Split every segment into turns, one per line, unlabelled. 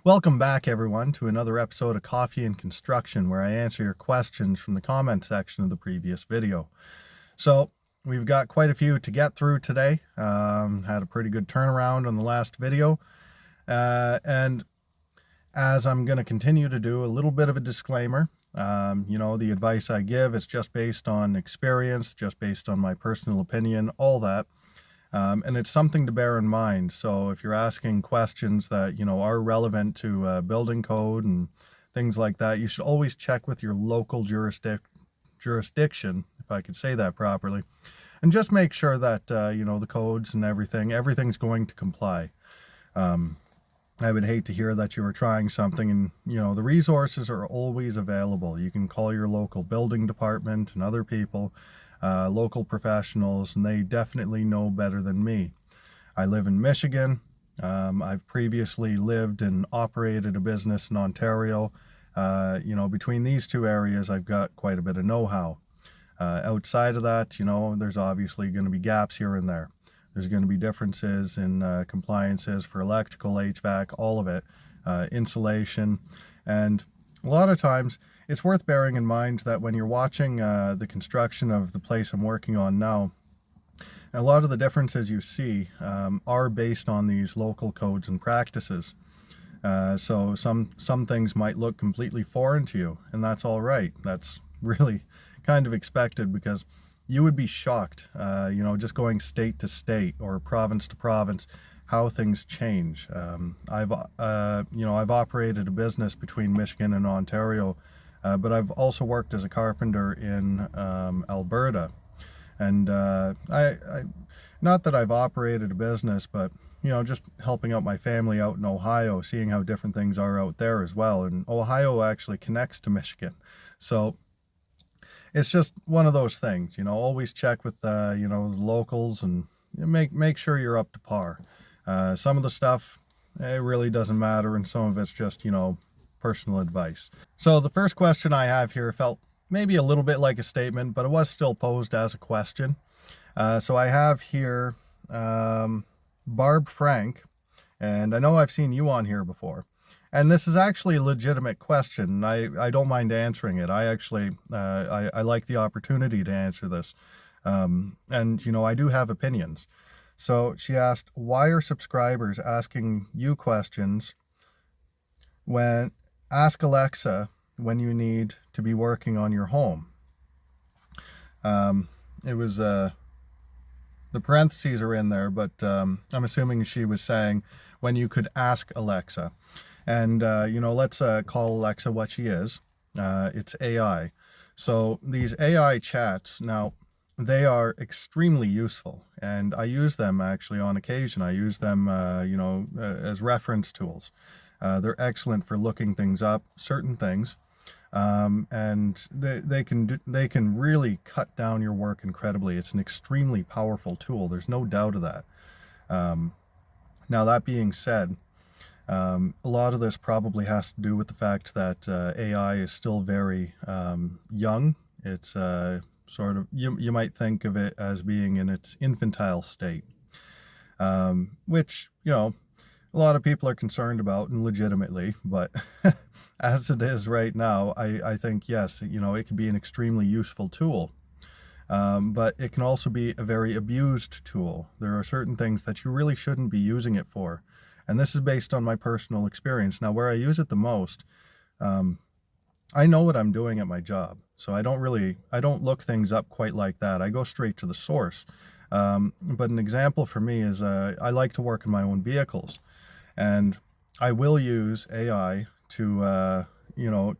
Welcome back, everyone, to another episode of Coffee and Construction, where I answer your questions from the comment section of the previous video. So we've got quite a few to get through today. Had a pretty good turnaround on the last video. And as I'm going to continue to do, a little bit of a disclaimer. The advice I give is just based on experience, just based on my personal opinion, all that. And it's something to bear in mind. So if you're asking questions that, are relevant to building code and things like that, you should always check with your local jurisdiction, if I could say that properly, and just make sure that, the codes and everything's going to comply. I would hate to hear that you were trying something and, the resources are always available. You can call your local building department and other people, local professionals, and they definitely know better than me. I live in Michigan. I've previously lived and operated a business in Ontario. Between these two areas, I've got quite a bit of know-how. Outside of that, there's obviously going to be gaps here and there. There's going to be differences in compliances for electrical, HVAC, all of it, insulation, and a lot of times it's worth bearing in mind that when you're watching the construction of the place I'm working on now, a lot of the differences you see are based on these local codes and practices. So some things might look completely foreign to you, and that's all right. That's really kind of expected, because you would be shocked, just going state to state or province to province, how things change. I've operated a business between Michigan and Ontario, but I've also worked as a carpenter in Alberta. And I not that I've operated a business, but just helping out my family out in Ohio, seeing how different things are out there as well. And Ohio actually connects to Michigan, so it's just one of those things. Always check with the locals and make sure you're up to par. Some of the stuff, it really doesn't matter, and some of it's just, personal advice. So the first question I have here felt maybe a little bit like a statement, but it was still posed as a question. So I have here Barb Frank, and I know I've seen you on here before. And this is actually a legitimate question. I don't mind answering it. I actually, I like the opportunity to answer this. And, I do have opinions. So she asked, why are subscribers asking you questions when ask Alexa when you need to be working on your home? It was, the parentheses are in there, but I'm assuming she was saying when you could ask Alexa. And, let's call Alexa what she is. It's AI. So these AI chats, now, they are extremely useful, and I use them actually on occasion. I use them, as reference tools. They're excellent for looking things up, certain things, and they can really cut down your work incredibly. It's an extremely powerful tool. There's no doubt of that. Now, that being said, a lot of this probably has to do with the fact that AI is still very young. It's sort of, you might think of it as being in its infantile state, which, a lot of people are concerned about, and legitimately, but as it is right now, I think, yes, it can be an extremely useful tool. But it can also be a very abused tool. There are certain things that you really shouldn't be using it for. And this is based on my personal experience. Now, where I use it the most, I know what I'm doing at my job. So I don't look things up quite like that. I go straight to the source. But an example for me is I like to work in my own vehicles. And I will use AI to,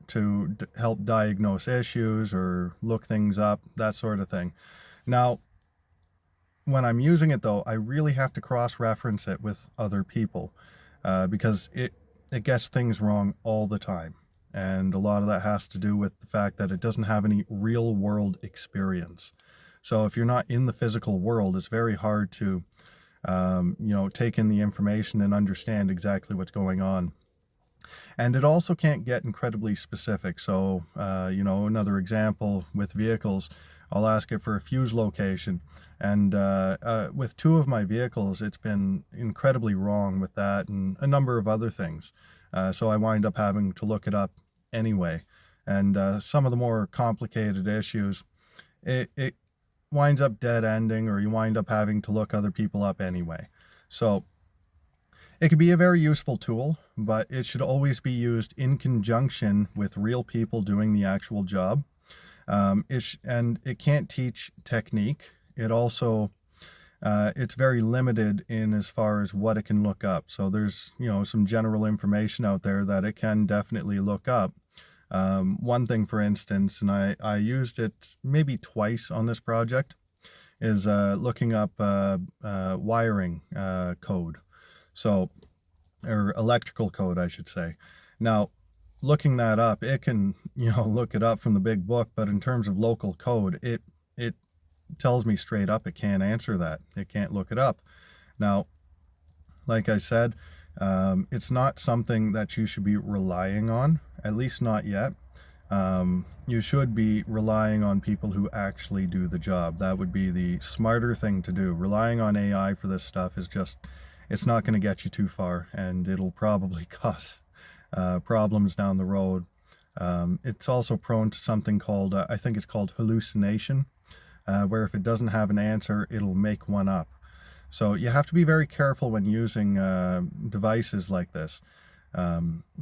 to help diagnose issues or look things up, that sort of thing. Now, when I'm using it, though, I really have to cross-reference it with other people because it gets things wrong all the time. And a lot of that has to do with the fact that it doesn't have any real-world experience. So if you're not in the physical world, it's very hard to, take in the information and understand exactly what's going on. And it also can't get incredibly specific. So, another example with vehicles, I'll ask it for a fuse location. And with two of my vehicles, it's been incredibly wrong with that and a number of other things. So I wind up having to look it up anyway. And some of the more complicated issues, it winds up dead ending, or you wind up having to look other people up anyway. So it could be a very useful tool, but it should always be used in conjunction with real people doing the actual job. And it can't teach technique. It also, it's very limited in as far as what it can look up. So there's, some general information out there that it can definitely look up. One thing, for instance, and I used it maybe twice on this project, is looking up wiring code. So, or electrical code, I should say. Now, looking that up, it can, look it up from the big book, but in terms of local code, it tells me straight up it can't answer that. It can't look it up. Now, like I said, it's not something that you should be relying on, at least not yet. You should be relying on people who actually do the job. That would be the smarter thing to do. Relying on AI for this stuff is just, it's not going to get you too far, and it'll probably cause problems down the road. It's also prone to something called, I think it's called hallucination, where if it doesn't have an answer, it'll make one up. So you have to be very careful when using devices like this.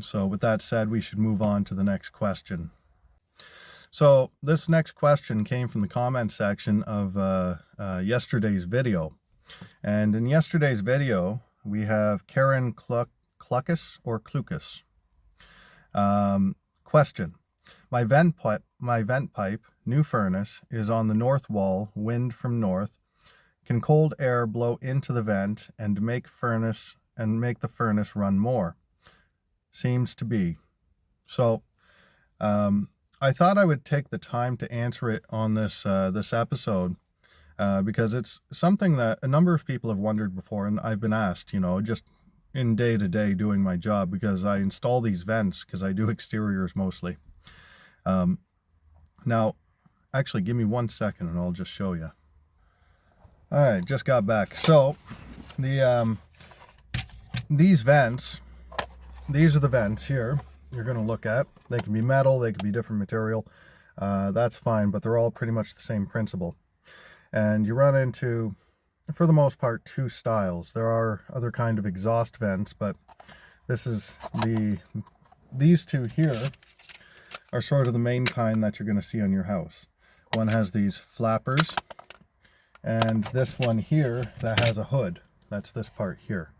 So with that said, we should move on to the next question. So this next question came from the comment section of yesterday's video. And in yesterday's video, we have Karen Cluckus or Clucas. Question. My vent pipe, new furnace, is on the north wall, wind from north. Can cold air blow into the vent and make the furnace run more? Seems to be. So I thought I would take the time to answer it on this episode because it's something that a number of people have wondered before, and I've been asked, just in day-to-day doing my job, because I install these vents because I do exteriors mostly. Now, actually, give me 1 second and I'll just show you. All right, just got back. So these vents, these are the vents here you're going to look at. They can be metal, they can be different material. That's fine, but they're all pretty much the same principle. And you run into, for the most part, two styles. There are other kind of exhaust vents, but this is these two here are sort of the main kind that you're going to see on your house. One has these flappers, and this one here that has a hood. That's this part here.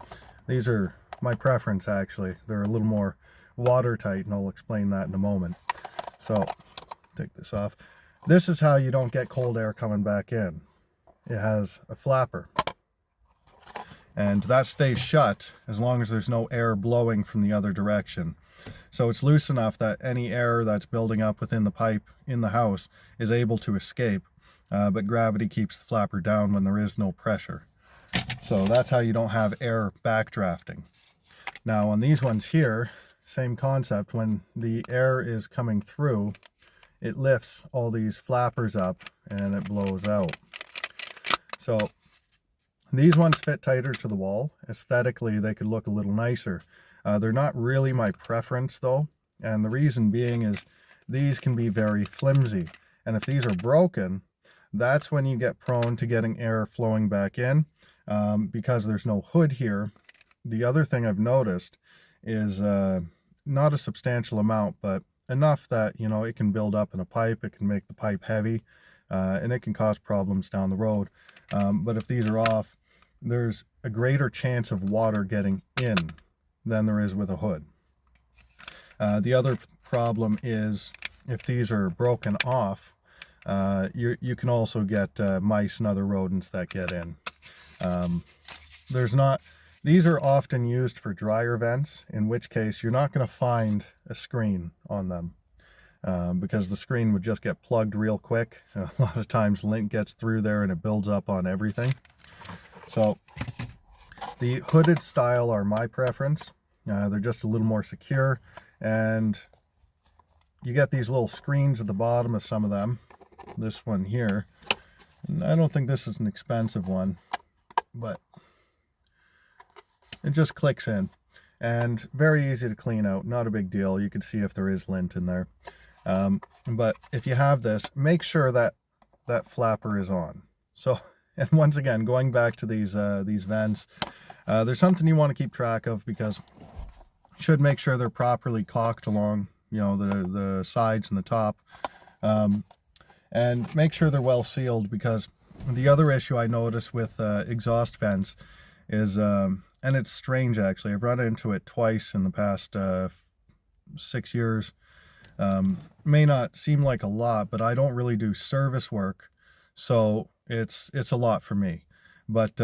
These are my preference, actually. They're a little more watertight, and I'll explain that in a moment. So, take this off. This is how you don't get cold air coming back in. It has a flapper, and that stays shut as long as there's no air blowing from the other direction. So it's loose enough that any air that's building up within the pipe in the house is able to escape, but gravity keeps the flapper down when there is no pressure. So that's how you don't have air backdrafting. Now on these ones here, same concept. When the air is coming through, it lifts all these flappers up and it blows out. So these ones fit tighter to the wall. Aesthetically, they could look a little nicer. They're not really my preference though, and the reason being is these can be very flimsy, and if these are broken, that's when you get prone to getting air flowing back in, because there's no hood here. The other thing I've noticed is not a substantial amount, but enough that it can build up in a pipe. It can make the pipe heavy, and it can cause problems down the road. But if these are off, there's a greater chance of water getting in than there is with a hood. The other problem is if these are broken off, you can also get mice and other rodents that get in. These are often used for dryer vents, in which case you're not going to find a screen on them, because the screen would just get plugged real quick. A lot of times lint gets through there and it builds up on everything. So the hooded style are my preference. They're just a little more secure, and you get these little screens at the bottom of some of them. This one here, and I don't think this is an expensive one, but it just clicks in. and very easy to clean out, not a big deal. You can see if there is lint in there. But if you have this, make sure that that flapper is on. So, and once again, going back to these vents, there's something you want to keep track of, because you should make sure they're properly caulked along, you know, the sides and the top, and make sure they're well sealed, because the other issue I notice with exhaust vents is, and it's strange actually, I've run into it twice in the past 6 years. May not seem like a lot, but I don't really do service work, so it's a lot for me. But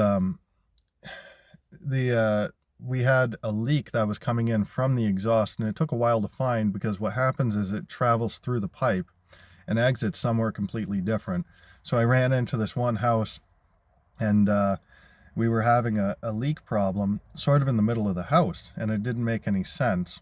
we had a leak that was coming in from the exhaust, and it took a while to find, because what happens is it travels through the pipe and exits somewhere completely different. So I ran into this one house, and we were having a leak problem sort of in the middle of the house, and it didn't make any sense,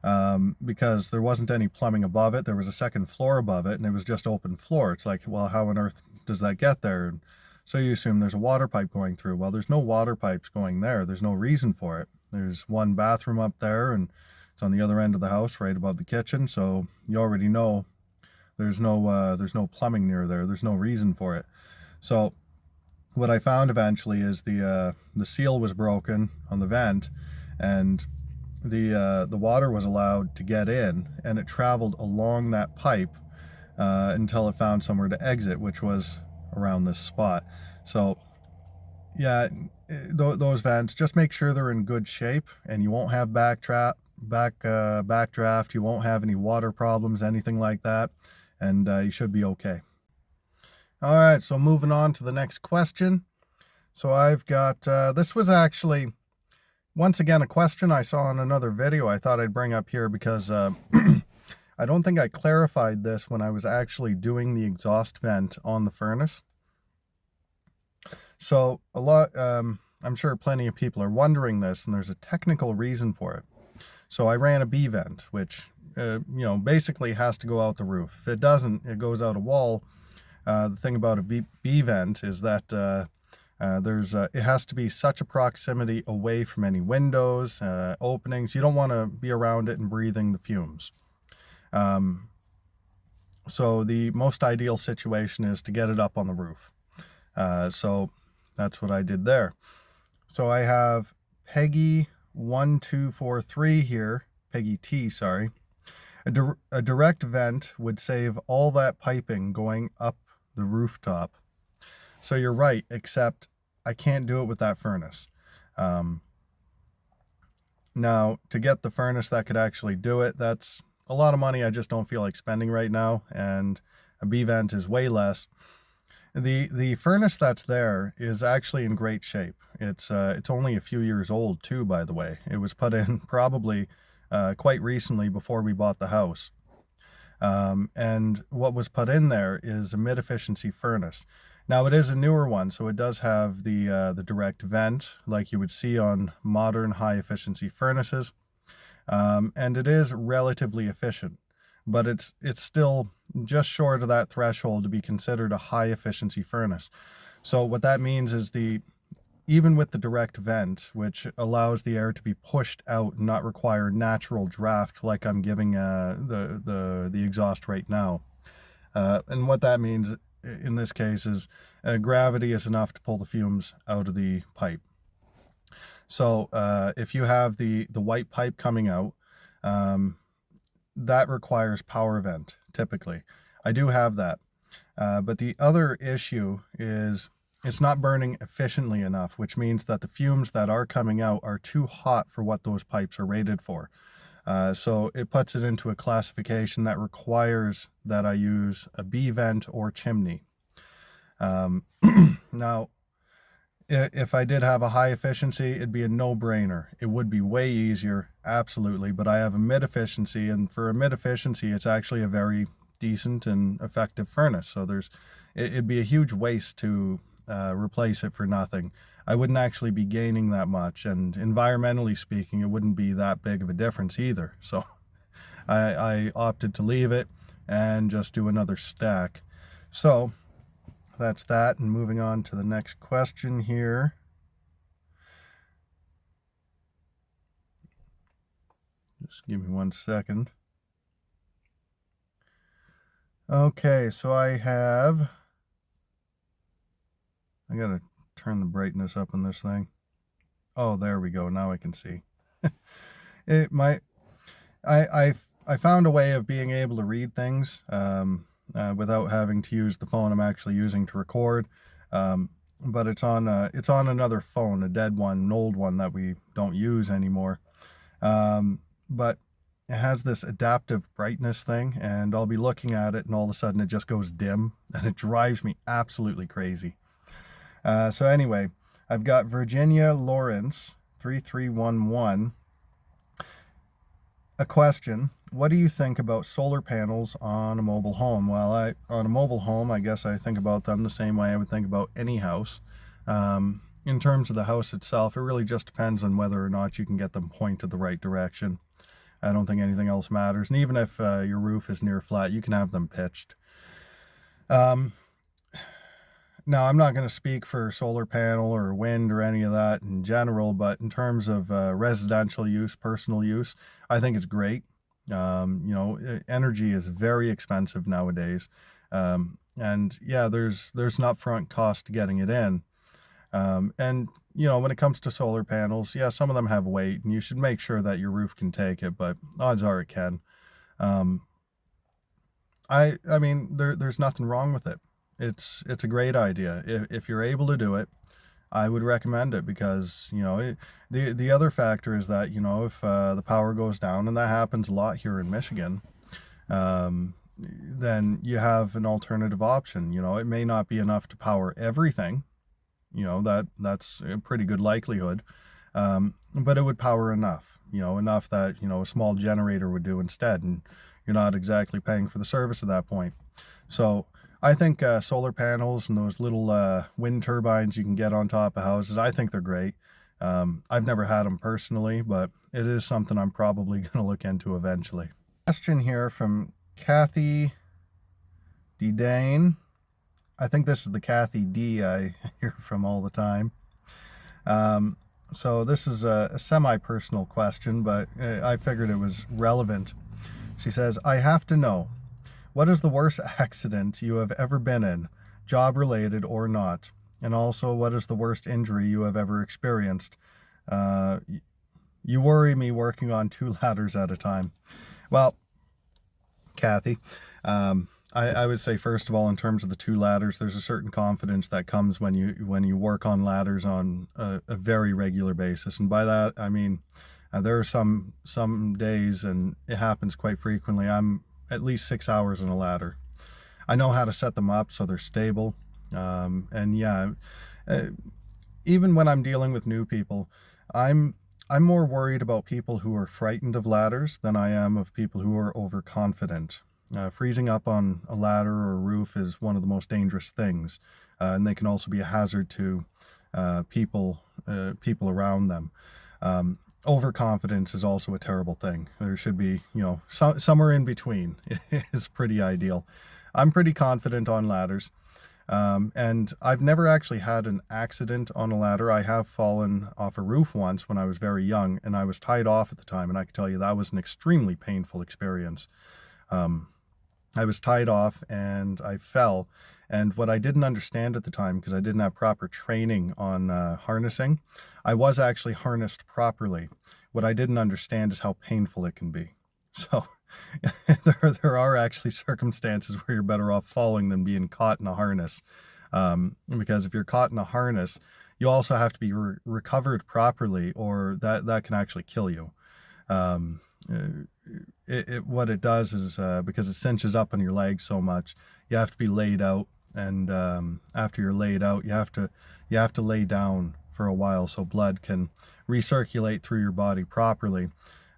because there wasn't any plumbing above it. There was a second floor above it, and it was just open floor. It's like, well, how on earth does that get there? And so you assume there's a water pipe going through. Well, there's no water pipes going there. There's no reason for it. There's one bathroom up there, and it's on the other end of the house, right above the kitchen. So you already know there's no plumbing near there. There's no reason for it. So what I found eventually is the seal was broken on the vent, and the water was allowed to get in, and it traveled along that pipe until it found somewhere to exit, which was around this spot. So yeah, those vents, just make sure they're in good shape, and you won't have backdraft, you won't have any water problems, anything like that, and you should be okay. All right, so moving on to the next question. So I've got, this was actually, once again, a question I saw in another video I thought I'd bring up here, because I don't think I clarified this when I was actually doing the exhaust vent on the furnace. So I'm sure plenty of people are wondering this, and there's a technical reason for it. So I ran a B vent, which, basically has to go out the roof. If it doesn't, it goes out a wall. The thing about a B vent is that it has to be such a proximity away from any windows, openings. You don't want to be around it and breathing the fumes. So the most ideal situation is to get it up on the roof. So that's what I did there. So I have Peggy 1243 here, Peggy T, sorry. A direct vent would save all that piping going up the rooftop. So you're right, except I can't do it with that furnace. Now, to get the furnace that could actually do it, that's a lot of money I just don't feel like spending right now, and a B vent is way less. The furnace that's there is actually in great shape. It's only a few years old too, by the way. It was put in probably quite recently, before we bought the house. And what was put in there is a mid-efficiency furnace. Now, it is a newer one, so it does have the direct vent like you would see on modern high-efficiency furnaces, and it is relatively efficient, but it's still just short of that threshold to be considered a high-efficiency furnace. So what that means is even with the direct vent, which allows the air to be pushed out and not require natural draft like I'm giving the exhaust right now. And what that means in this case is gravity is enough to pull the fumes out of the pipe. So if you have the white pipe coming out, that requires power vent typically. I do have that. But the other issue is it's not burning efficiently enough, which means that the fumes that are coming out are too hot for what those pipes are rated for. So it puts it into a classification that requires that I use a B vent or chimney. Now, if I did have a high efficiency, it'd be a no-brainer. It would be way easier, absolutely, but I have a mid-efficiency, and for a mid-efficiency, it's actually a very decent and effective furnace. So it'd be a huge waste to replace it for nothing. I wouldn't actually be gaining that much, and environmentally speaking, it wouldn't be that big of a difference either. So I opted to leave it and just do another stack. So that's that, and moving on to the next question here. Just give me 1 second. Okay, so I gotta turn the brightness up on this thing. Oh, there we go. Now I can see. I found a way of being able to read things without having to use the phone I'm actually using to record. But it's on another phone, a dead one, an old one that we don't use anymore. But it has this adaptive brightness thing, and I'll be looking at it and all of a sudden it just goes dim, and it drives me absolutely crazy. So anyway, I've got Virginia Lawrence 3311. A question: what do you think about solar panels on a mobile home? Well, on a mobile home, I guess I think about them the same way I would think about any house. In terms of the house itself, it really just depends on whether or not you can get them pointed the right direction. I don't think anything else matters. And even if your roof is near flat, you can have them pitched. Now, I'm not going to speak for solar panel or wind or any of that in general, but in terms of residential use, personal use, I think it's great. Energy is very expensive nowadays. And yeah, there's an upfront cost to getting it in. And when it comes to solar panels, yeah, some of them have weight, and you should make sure that your roof can take it, but odds are it can. I mean, there's nothing wrong with it. It's a great idea. If you're able to do it, I would recommend it, because the other factor is that if the power goes down, and that happens a lot here in Michigan, then you have an alternative option. It may not be enough to power everything. That's a pretty good likelihood, but it would power enough. Enough that a small generator would do instead, and you're not exactly paying for the service at that point. So I think solar panels and those little wind turbines you can get on top of houses, I think they're great. I've never had them personally, but it is something I'm probably going to look into eventually. Question here from Kathy D. Dane. I think this is the Kathy D I hear from all the time. So this is a semi-personal question, but I figured it was relevant. She says, I have to know, what is the worst accident you have ever been in, job-related or not? And also, what is the worst injury you have ever experienced? You worry me working on 2 ladders at a time. Well, Kathy, I would say, first of all, in terms of the 2 ladders, there's a certain confidence that comes when you work on ladders on a very regular basis. And by that, I mean, there are some days, and it happens quite frequently, I'm at least 6 hours on a ladder. I know how to set them up so they're stable. And yeah, even when I'm dealing with new people, I'm more worried about people who are frightened of ladders than I am of people who are overconfident. Freezing up on a ladder or a roof is one of the most dangerous things, and they can also be a hazard to people around them. Overconfidence is also a terrible thing. There should be, somewhere in between is pretty ideal. I'm pretty confident on ladders, and I've never actually had an accident on a ladder. I have fallen off a roof once when I was very young, and I was tied off at the time, and I can tell you that was an extremely painful experience. I was tied off and I fell, and what I didn't understand at the time, because I didn't have proper training on harnessing, I was actually harnessed properly. What I didn't understand is how painful it can be. So there are actually circumstances where you're better off falling than being caught in a harness, because if you're caught in a harness, you also have to be recovered properly, or that can actually kill you. What it does is, because it cinches up on your legs so much, you have to be laid out, and after you're laid out, you have to lay down for a while so blood can recirculate through your body properly.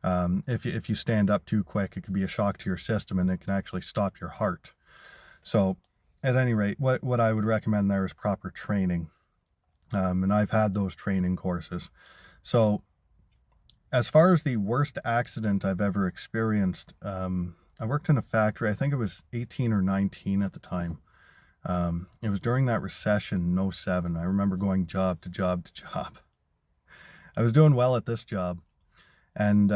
If you stand up too quick, it could be a shock to your system, and it can actually stop your heart. So at any rate, what I would recommend there is proper training, and I've had those training courses. So as far as the worst accident I've ever experienced, I worked in a factory. I think it was 18 or 19 at the time. It was during that recession in 07. I remember going job to job to job. I was doing well at this job, and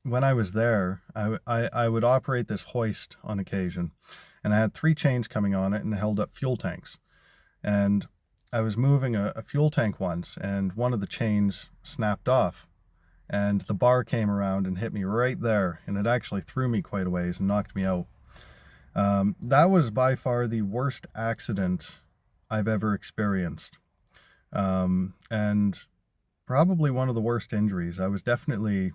when I was there, I would operate this hoist on occasion, and I had 3 chains coming on it and held up fuel tanks. And I was moving a fuel tank once, and one of the chains snapped off, and the bar came around and hit me right there, and it actually threw me quite a ways and knocked me out. That was by far the worst accident I've ever experienced, and probably one of the worst injuries. I definitely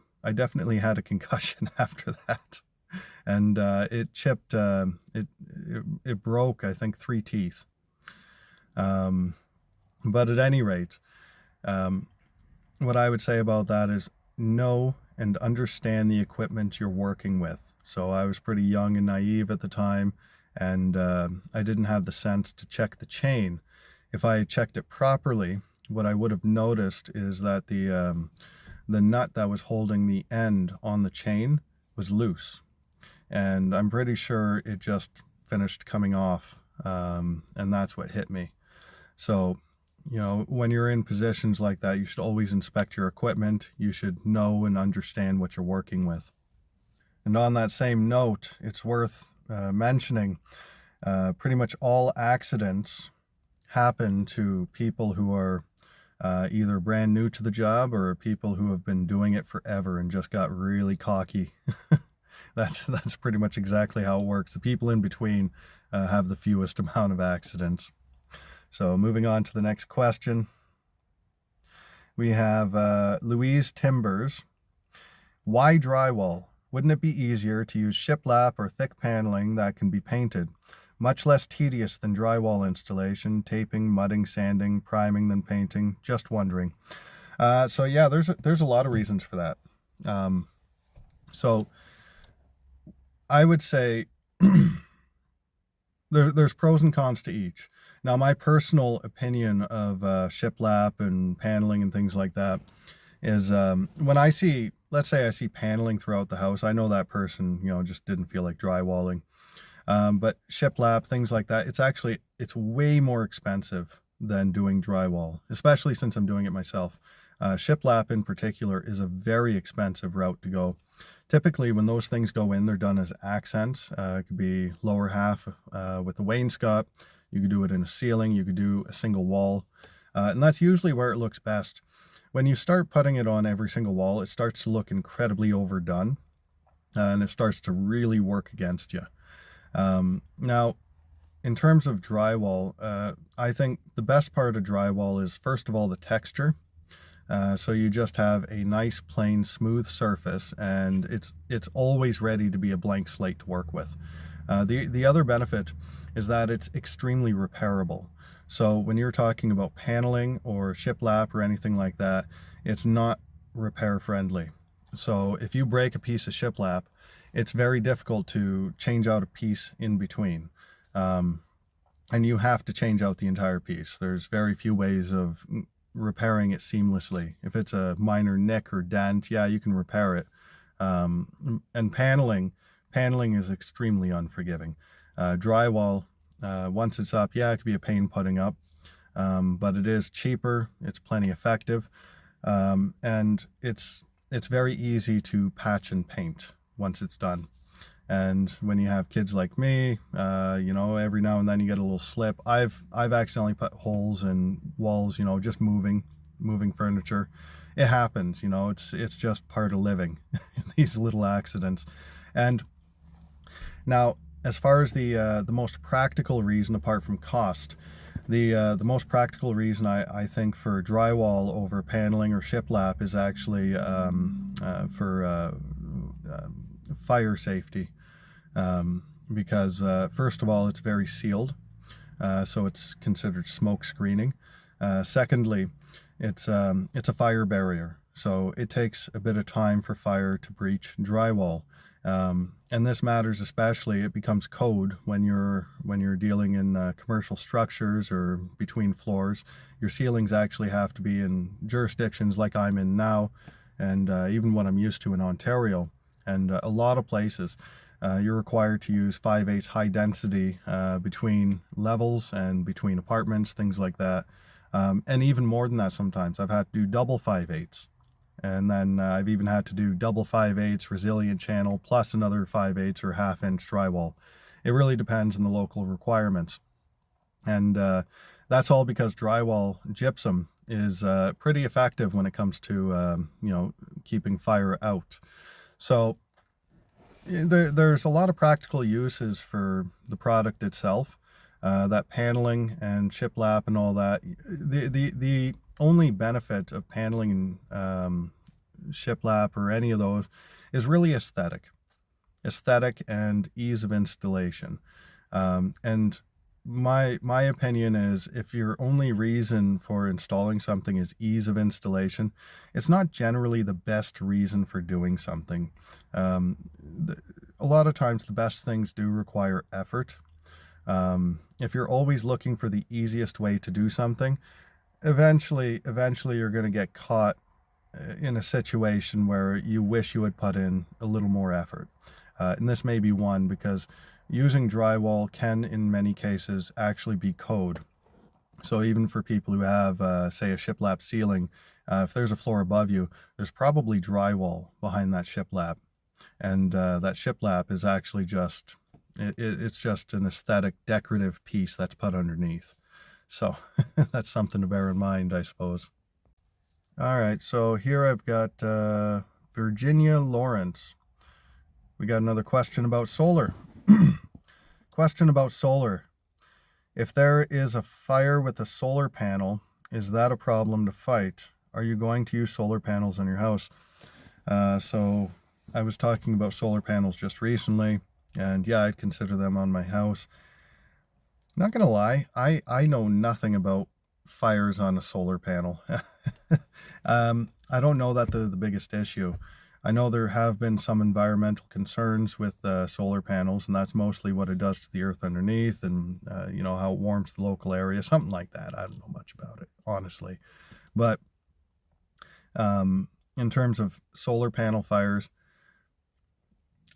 had a concussion after that, and it chipped, it broke, I think, 3 teeth. But at any rate, what I would say about that is know and understand the equipment you're working with. So I was pretty young and naive at the time, and I didn't have the sense to check the chain. If I had checked it properly, what I would have noticed is that the nut that was holding the end on the chain was loose, and I'm pretty sure it just finished coming off, and that's what hit me. So, when you're in positions like that, you should always inspect your equipment. You should know and understand what you're working with. And on that same note, it's worth mentioning pretty much all accidents happen to people who are either brand new to the job or people who have been doing it forever and just got really cocky. That's pretty much exactly how it works. The people in between have the fewest amount of accidents. So moving on to the next question, we have Louise Timbers. Why drywall? Wouldn't it be easier to use shiplap or thick paneling that can be painted? Much less tedious than drywall installation, taping, mudding, sanding, priming than painting. Just wondering. So yeah, there's a lot of reasons for that. So I would say there's pros and cons to each. Now, my personal opinion of shiplap and paneling and things like that is when I see, let's say I see paneling throughout the house, I know that person, just didn't feel like drywalling. But shiplap, things like that, it's way more expensive than doing drywall, especially since I'm doing it myself. Shiplap in particular is a very expensive route to go. Typically, when those things go in, they're done as accents. It could be lower half with the wainscot. You could do it in a ceiling. You could do a single wall. And that's usually where it looks best. When you start putting it on every single wall, it starts to look incredibly overdone. And it starts to really work against you. Now, in terms of drywall, I think the best part of drywall is, first of all, the texture. So you just have a nice, plain, smooth surface, and it's always ready to be a blank slate to work with. The other benefit is that it's extremely repairable. So when you're talking about paneling or shiplap or anything like that, it's not repair friendly. So if you break a piece of shiplap, it's very difficult to change out a piece in between. And you have to change out the entire piece. There's very few ways of repairing it seamlessly. If it's a minor nick or dent, yeah, you can repair it. And paneling is extremely unforgiving. Drywall, once it's up, yeah, it could be a pain putting up, but it is cheaper, it's plenty effective, and it's very easy to patch and paint once it's done. And when you have kids like me, every now and then you get a little slip. I've accidentally put holes in walls, just moving furniture. It happens, it's just part of living, these little accidents. And now, as far as the most practical reason, apart from cost, the most practical reason I think for drywall over paneling or shiplap is actually for fire safety. Because first of all, it's very sealed, so it's considered smoke screening. Secondly, it's a fire barrier, so it takes a bit of time for fire to breach drywall. And this matters especially, it becomes code when you're dealing in commercial structures or between floors. Your ceilings actually have to be in jurisdictions like I'm in now, and even what I'm used to in Ontario. And a lot of places, you're required to use 5/8 high density between levels and between apartments, things like that. And even more than that sometimes. I've had to do double 5/8. And then I've even had to do double 5/8 resilient channel plus another 5/8 or half-inch drywall. It really depends on the local requirements. And that's all because drywall gypsum is pretty effective when it comes to keeping fire out. So there's a lot of practical uses for the product itself. That paneling and shiplap and all that. The only benefit of paneling and shiplap or any of those is really aesthetic and ease of installation. And my opinion is, if your only reason for installing something is ease of installation, it's not generally the best reason for doing something. A lot of times the best things do require effort. If you're always looking for the easiest way to do something, eventually you're going to get caught in a situation where you wish you had put in a little more effort. And this may be one, because using drywall can, in many cases, actually be code. So even for people who have, say, a shiplap ceiling, if there's a floor above you, there's probably drywall behind that shiplap. And that shiplap is actually just, it's just an aesthetic, decorative piece that's put underneath. So that's something to bear in mind, I suppose. All right, so here I've got Virginia Lawrence. We got another question about solar. Question about solar. If there is a fire with a solar panel, is that a problem to fight? Are you going to use solar panels on your house? So I was talking about solar panels just recently, and yeah, I'd consider them on my house. Not gonna lie, I know nothing about fires on a solar panel. I don't know that they're the biggest issue. I know there have been some environmental concerns with solar panels, and that's mostly what it does to the earth underneath, and how it warms the local area, something like that. I don't know much about it, honestly. But in terms of solar panel fires,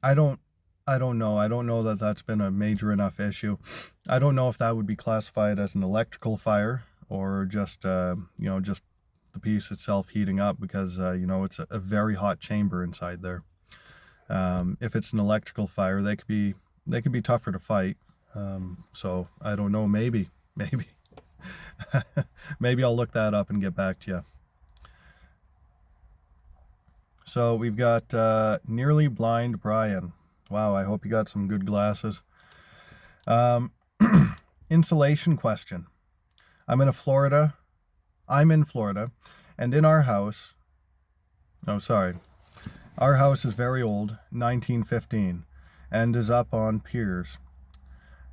I don't know. I don't know that that's been a major enough issue. I don't know if that would be classified as an electrical fire or just just the piece itself heating up, because it's a very hot chamber inside there. If it's an electrical fire, they could be tougher to fight. So I don't know. Maybe maybe I'll look that up and get back to you. So we've got Nearly Blind Brian. Wow, I hope you got some good glasses. Insulation question. I'm in Florida, and in our house, our house is very old, 1915, and is up on piers.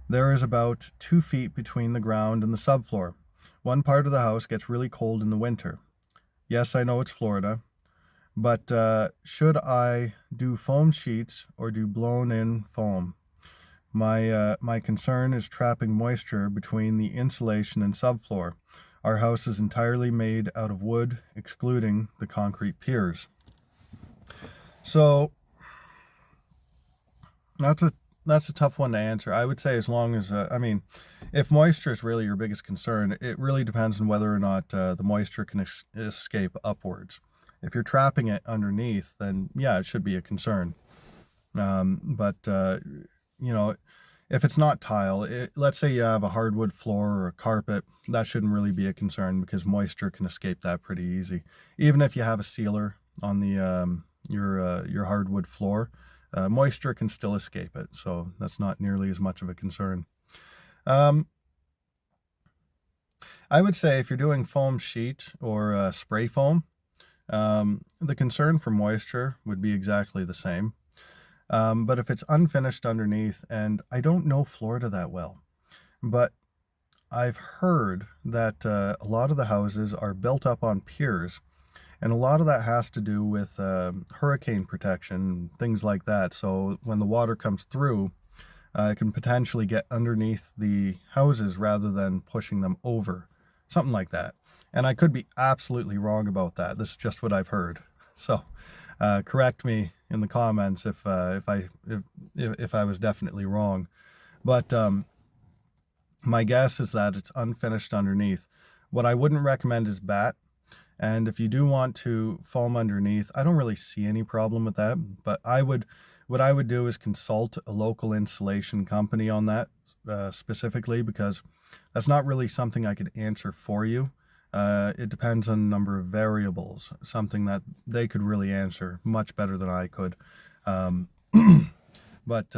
There is about 2 feet between the ground and the subfloor. One part of the house gets really cold in the winter. Yes, I know it's Florida, but should I do foam sheets or do blown-in foam? My concern is trapping moisture between the insulation and subfloor. Our house is entirely made out of wood, excluding the concrete piers. So that's a tough one to answer. I would say, as long as if moisture is really your biggest concern, it really depends on whether or not the moisture can escape upwards. If you're trapping it underneath, then yeah, it should be a concern. If it's not tile, let's say you have a hardwood floor or a carpet, that shouldn't really be a concern, because moisture can escape that pretty easy. Even if you have a sealer on the your hardwood floor, moisture can still escape it, so that's not nearly as much of a concern. I would say if you're doing foam sheet or spray foam, the concern for moisture would be exactly the same. But if it's unfinished underneath, and I don't know Florida that well, but I've heard that a lot of the houses are built up on piers, and a lot of that has to do with hurricane protection, things like that. So when the water comes through, it can potentially get underneath the houses rather than pushing them over, something like that. And I could be absolutely wrong about that. This is just what I've heard. So correct me in the comments if I was definitely wrong. But my guess is that it's unfinished underneath. What I wouldn't recommend is bat. And if you do want to foam underneath, I don't really see any problem with that, but what I would do is consult a local insulation company on that specifically, because that's not really something I could answer for you. It depends on a number of variables, something that they could really answer much better than I could. Um, but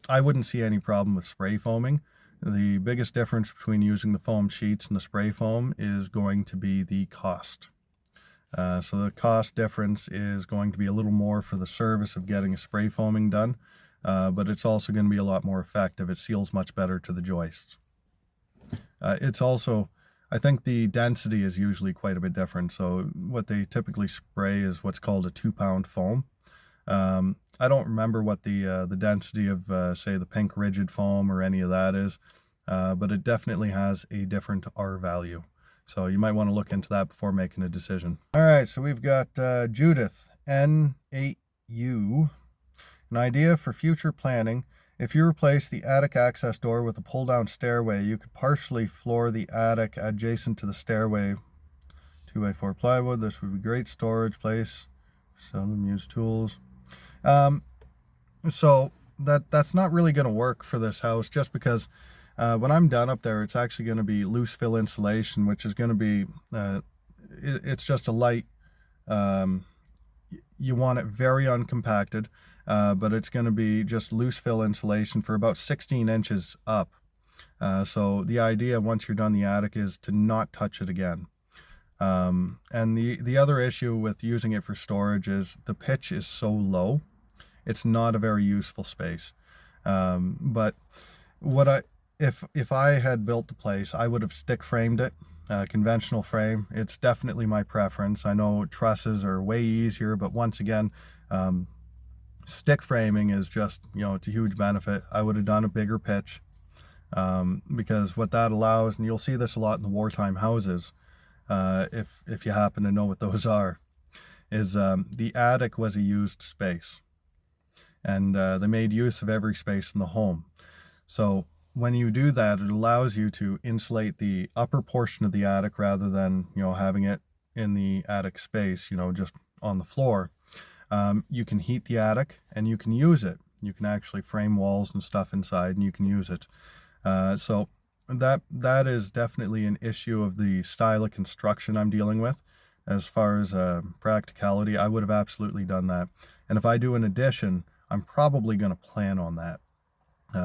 I wouldn't see any problem with spray foaming. The biggest difference between using the foam sheets and the spray foam is going to be the cost. So the cost difference is going to be a little more for the service of getting a spray foaming done, but it's also going to be a lot more effective. It seals much better to the joists. It's also, I think the density is usually quite a bit different. So what they typically spray is what's called a 2-pound foam. I don't remember what the density of, say, the pink rigid foam or any of that is, but it definitely has a different R value. So you might want to look into that before making a decision. All right, so we've got Judith, N8U. An idea for future planning. If you replace the attic access door with a pull-down stairway, you could partially floor the attic adjacent to the stairway. 2x4 plywood. This would be great storage place. Seldom used tools. So that's not really going to work for this house, just because when I'm done up there, it's actually going to be loose fill insulation, which is going to be, it's just a light, you want it very uncompacted, but it's going to be just loose fill insulation for about 16 inches up. So the idea once you're done the attic is to not touch it again. And the other issue with using it for storage is the pitch is so low. It's not a very useful space. But if I had built the place, I would have stick framed it, conventional frame. It's definitely my preference. I know trusses are way easier, but once again, stick framing is just, it's a huge benefit. I would have done a bigger pitch, because what that allows, and you'll see this a lot in the wartime houses, if you happen to know what those are, is the attic was a used space, and they made use of every space in the home. So when you do that, it allows you to insulate the upper portion of the attic rather than, having it in the attic space, just on the floor. You can heat the attic and you can use it. You can actually frame walls and stuff inside and you can use it. So that is definitely an issue of the style of construction I'm dealing with. As far as practicality, I would have absolutely done that. And if I do an addition, I'm probably going to plan on that.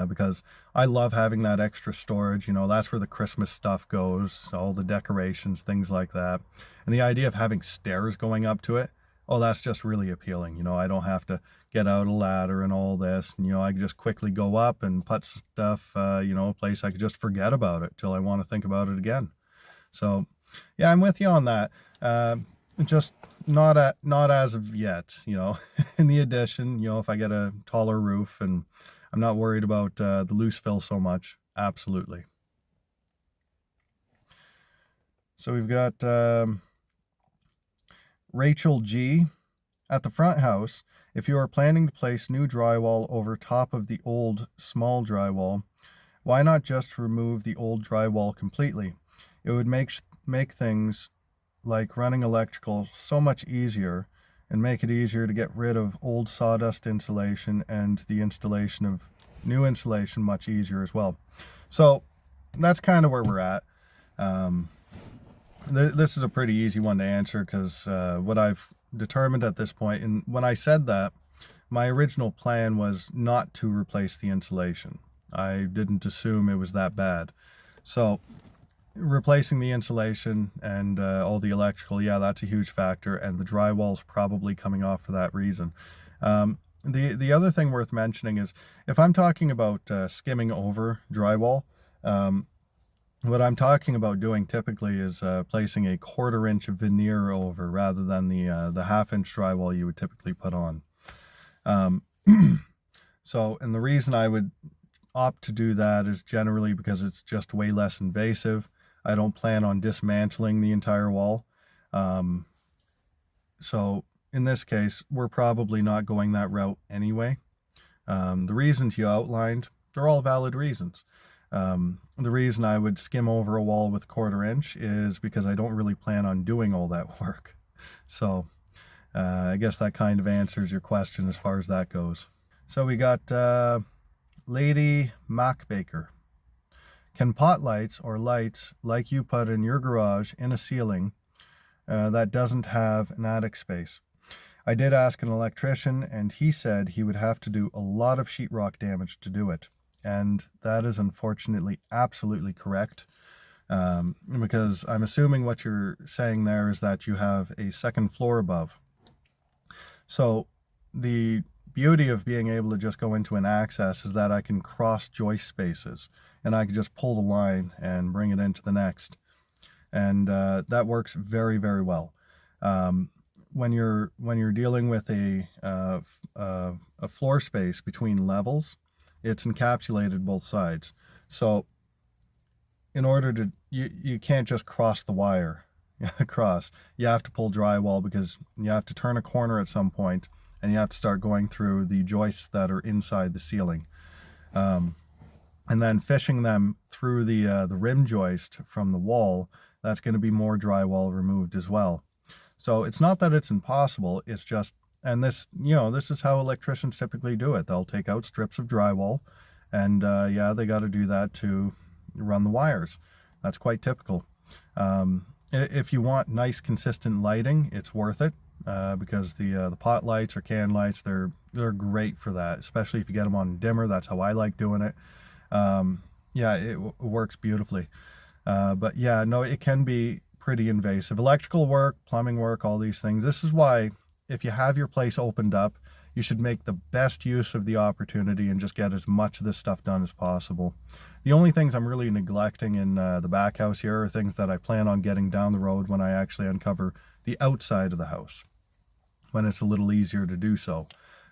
Because I love having that extra storage. That's where the Christmas stuff goes, all the decorations, things like that. And the idea of having stairs going up to it, oh, that's just really appealing. I don't have to get out a ladder and all this. And, I can just quickly go up and put stuff, a place I could just forget about it till I want to think about it again. So, yeah, I'm with you on that. Just not as of yet, in the addition, if I get a taller roof and I'm not worried about the loose fill so much. Absolutely. So we've got Rachel G. At the front house, if you are planning to place new drywall over top of the old small drywall, why not just remove the old drywall completely? It would make things like running electrical so much easier, and make it easier to get rid of old sawdust insulation, and the installation of new insulation much easier as well. So that's kind of where we're at. This is a pretty easy one to answer, because what I've determined at this point, and when I said that, my original plan was not to replace the insulation. I didn't assume it was that bad. So replacing the insulation and all the electrical, yeah, that's a huge factor, and the drywall's probably coming off for that reason. The other thing worth mentioning is, if I'm talking about skimming over drywall, what I'm talking about doing typically is placing a 1/4 inch of veneer over, rather than the 1/2 inch drywall you would typically put on. So, and the reason I would opt to do that is generally because it's just way less invasive. I don't plan on dismantling the entire wall. So in this case, we're probably not going that route anyway. The reasons you outlined, they're all valid reasons. The reason I would skim over a wall with 1/4 inch is because I don't really plan on doing all that work. So I guess that kind of answers your question as far as that goes. So we got Lady Macbaker. Can pot lights or lights like you put in your garage in a ceiling that doesn't have an attic space? I did ask an electrician and he said he would have to do a lot of sheetrock damage to do it. And that is unfortunately absolutely correct. Because I'm assuming what you're saying there is that you have a second floor above. So the beauty of being able to just go into an access is that I can cross joist spaces and I can just pull the line and bring it into the next. And that works very, very well. When you're dealing with a floor space between levels, it's encapsulated both sides. So in order to, you can't just cross the wire across. You have to pull drywall because you have to turn a corner at some point and you have to start going through the joists that are inside the ceiling. And then fishing them through the rim joist from the wall, that's going to be more drywall removed as well. So it's not that it's impossible, it's just, and this, this is how electricians typically do it. They'll take out strips of drywall and yeah, they got to do that to run the wires. That's quite typical. If you want nice consistent lighting, it's worth it because the pot lights or can lights, they're great for that, especially if you get them on dimmer. That's how I like doing it. Yeah, it works beautifully. But yeah, no, it can be pretty invasive. Electrical work, plumbing work, all these things. This is why if you have your place opened up, you should make the best use of the opportunity and just get as much of this stuff done as possible. The only things I'm really neglecting in the back house here are things that I plan on getting down the road when I actually uncover the outside of the house, when it's a little easier to do so.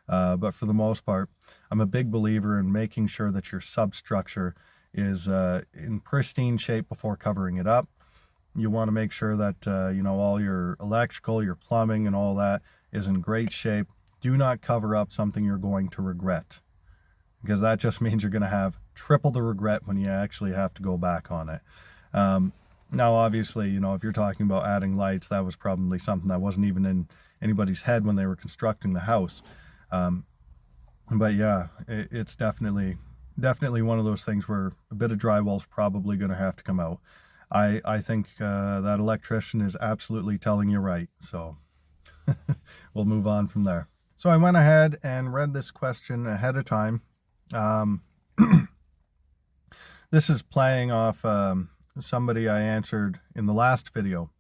But for the most part, I'm a big believer in making sure that your substructure is in pristine shape before covering it up. You want to make sure that all your electrical, your plumbing, and all that is in great shape. Do not cover up something you're going to regret, because that just means you're going to have triple the regret when you actually have to go back on it. Now, obviously, if you're talking about adding lights, that was probably something that wasn't even in anybody's head when they were constructing the house. But yeah, it's definitely one of those things where a bit of drywall is probably going to have to come out. I think that electrician is absolutely telling you right. So we'll move on from there. So I went ahead and read this question ahead of time. This is playing off somebody I answered in the last video.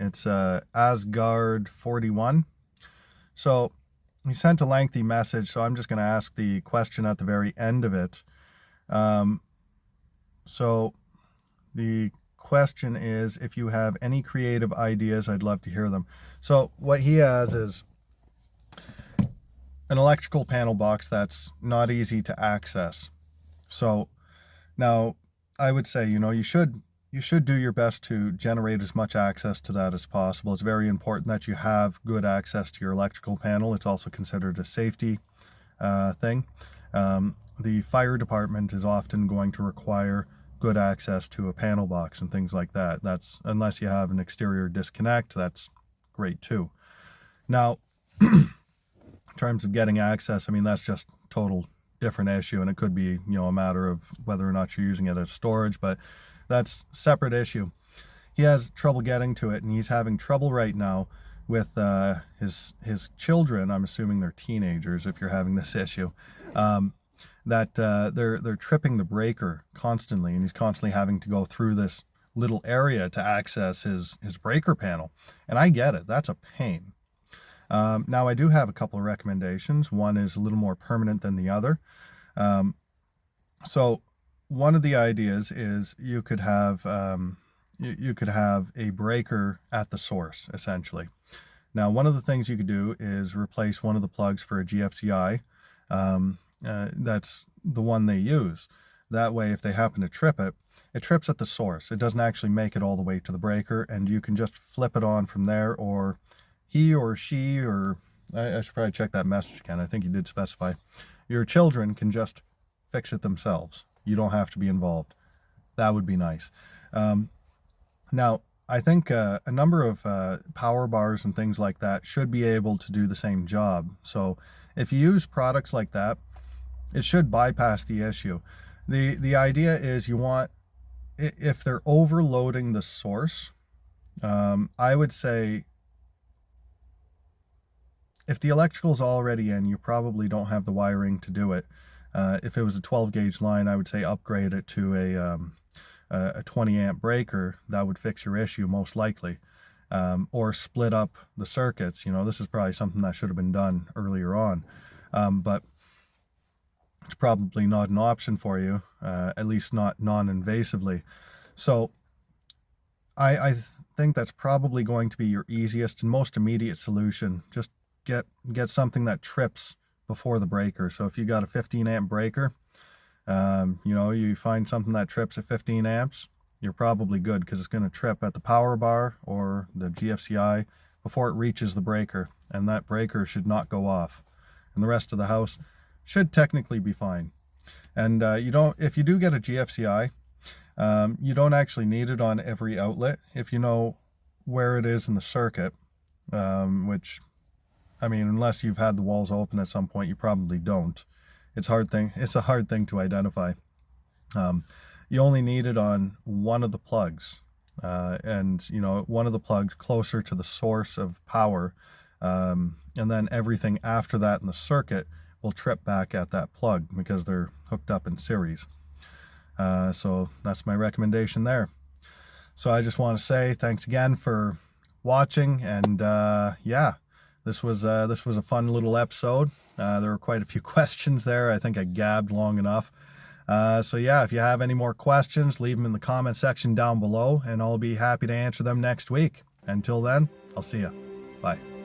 It's Asgard41. So he sent a lengthy message, so I'm just going to ask the question at the very end of it. So the question is, if you have any creative ideas, I'd love to hear them. So what he has is an electrical panel box that's not easy to access. So now I would say, you should do your best to generate as much access to that as possible. It's very important that you have good access to your electrical panel. It's also considered a safety thing. The fire department is often going to require good access to a panel box and things like that. That's, unless you have an exterior disconnect, that's great too. Now, in terms of getting access, I mean, that's just total different issue, and it could be, a matter of whether or not you're using it as storage, but that's separate issue. He has trouble getting to it, and he's having trouble right now with his children. I'm assuming they're teenagers if you're having this issue. That they're tripping the breaker constantly, and he's constantly having to go through this little area to access his breaker panel. And I get it, that's a pain. Now I do have a couple of recommendations. One is a little more permanent than the other. So one of the ideas is you could have a breaker at the source, essentially. Now, one of the things you could do is replace one of the plugs for a GFCI. That's the one they use. That way, if they happen to trip it, it trips at the source. It doesn't actually make it all the way to the breaker, and you can just flip it on from there, or he or she, or I should probably check that message again. I think you did specify. Your children can just fix it themselves. You don't have to be involved. that would be nice. Now, I think a number of power bars and things like that should be able to do the same job. So if you use products like that, it should bypass the issue. The idea is you want, if they're overloading the source, I would say if the electrical's already in, you probably don't have the wiring to do it. If it was a 12 gauge line, I would say upgrade it to a 20 amp breaker. That would fix your issue most likely. Or split up the circuits. You know, this is probably something that should have been done earlier on, but it's probably not an option for you, at least not non-invasively. So I think that's probably going to be your easiest and most immediate solution. Just get something that trips before the breaker. So if you got a 15 amp breaker, you know, you find something that trips at 15 amps, you're probably good, because it's going to trip at the power bar or the GFCI before it reaches the breaker, and that breaker should not go off, and the rest of the house should technically be fine. And you don't, if you do get a GFCI, you don't actually need it on every outlet if you know where it is in the circuit, which, I mean, unless you've had the walls open at some point, you probably don't. It's a hard thing to identify. You only need it on one of the plugs, and you know, one of the plugs closer to the source of power, and then everything after that in the circuit will trip back at that plug because they're hooked up in series. So that's my recommendation there. So I just want to say thanks again for watching, and yeah, this was a fun little episode. There were quite a few questions there. I think I gabbed long enough. So yeah, if you have any more questions, leave them in the comment section down below, and I'll be happy to answer them next week. Until then, I'll see you. Bye.